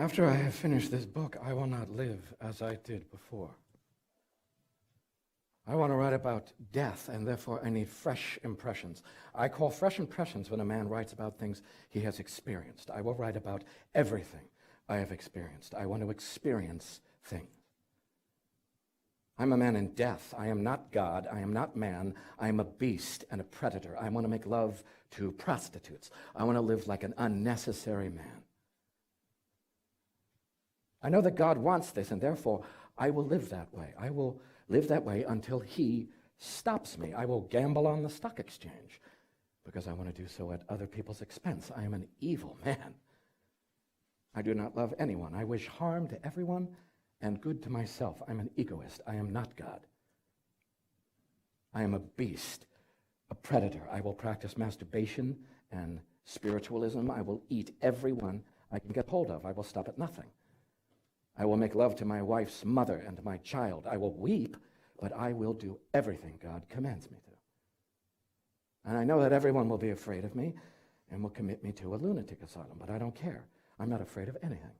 After I have finished this book, I will not live as I did before. I want to write about death, and therefore I need fresh impressions. I call fresh impressions when a man writes about things he has experienced. I will write about everything I have experienced. I want to experience things. I'm a man in death. I am not God. I am not man. I am a beast and a predator. I want to make love to prostitutes. I want to live like an unnecessary man. I know that God wants this, and therefore I will live that way. I will live that way until he stops me. I will gamble on the stock exchange because I want to do so at other people's expense. I am an evil man. I do not love anyone. I wish harm to everyone and good to myself. I'm an egoist. I am not God. I am a beast, a predator. I will practice masturbation and spiritualism. I will eat everyone I can get hold of. I will stop at nothing. I will make love to my wife's mother and to my child. I will weep, but I will do everything God commands me to. And I know that everyone will be afraid of me and will commit me to a lunatic asylum, but I don't care. I'm not afraid of anything.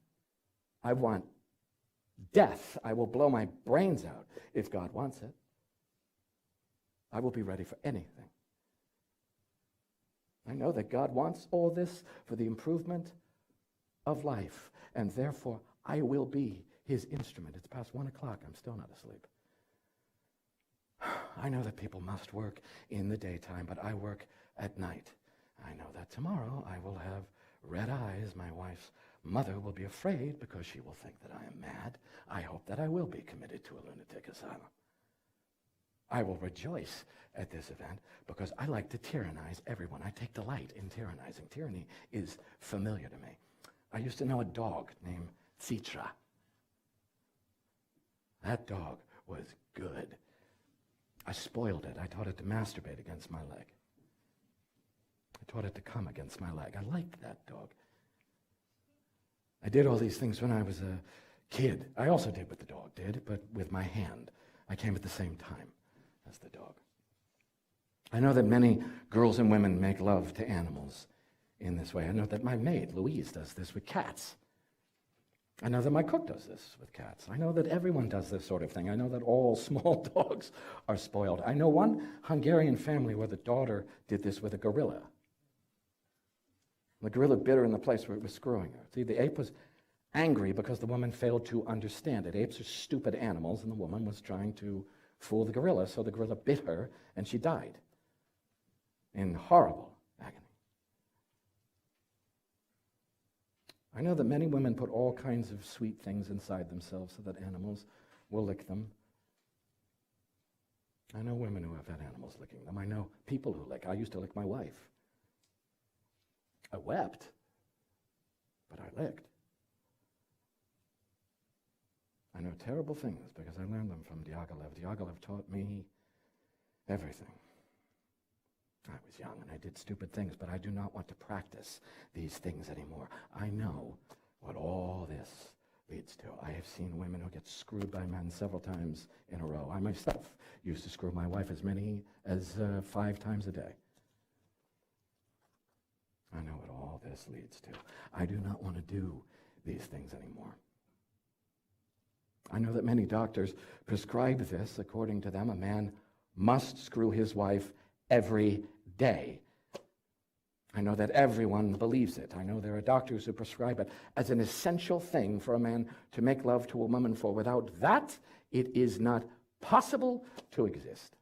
I want death. I will blow my brains out if God wants it. I will be ready for anything. I know that God wants all this for the improvement of life, and therefore I will be his instrument. It's past 1 o'clock. I'm still not asleep. I know that people must work in the daytime, but I work at night. I know that tomorrow I will have red eyes. My wife's mother will be afraid because she will think that I am mad. I hope that I will be committed to a lunatic asylum. I will rejoice at this event because I like to tyrannize everyone. I take delight in tyrannizing. Tyranny is familiar to me. I used to know a dog named Citra. That dog was good. I spoiled it. I taught it to masturbate against my leg. I taught it to come against my leg. I liked that dog. I did all these things when I was a kid. I also did what the dog did, but with my hand. I came at the same time as the dog. I know that many girls and women make love to animals in this way. I know that my maid, Louise, does this with cats. I know that my cook does this with cats. I know that everyone does this sort of thing. I know that all small dogs are spoiled. I know one Hungarian family where the daughter did this with a gorilla. The gorilla bit her in the place where it was screwing her. See, the ape was angry because the woman failed to understand it. Apes are stupid animals, and the woman was trying to fool the gorilla, so the gorilla bit her, and she died in horrible agony. I know that many women put all kinds of sweet things inside themselves so that animals will lick them. I know women who have had animals licking them. I know people who lick. I used to lick my wife. I wept, but I licked. I know terrible things because I learned them from Diaghilev. Diaghilev taught me everything. I was young and I did stupid things, but I do not want to practice these things anymore. I know what all this leads to. I have seen women who get screwed by men several times in a row. I myself used to screw my wife as many as 5 times a day. I know what all this leads to. I do not want to do these things anymore. I know that many doctors prescribe this. According to them, a man must screw his wife every day. I know that everyone believes it. I know there are doctors who prescribe it as an essential thing for a man to make love to a woman, for without that, it is not possible to exist.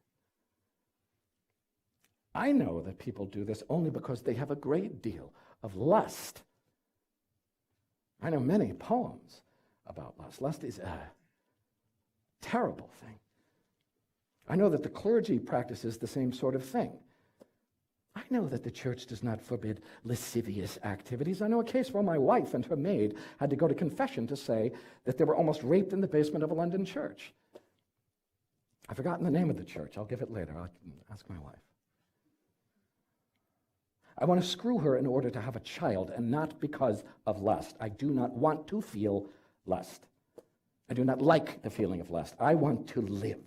I know that people do this only because they have a great deal of lust. I know many poems about lust. Lust is a terrible thing. I know that the clergy practices the same sort of thing. I know that the church does not forbid lascivious activities. I know a case where my wife and her maid had to go to confession to say that they were almost raped in the basement of a London church. I've forgotten the name of the church. I'll give it later. I'll ask my wife. I want to screw her in order to have a child, and not because of lust. I do not want to feel lust. I do not like the feeling of lust. I want to live.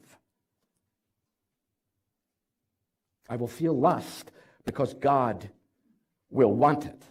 I will feel lust because God will want it.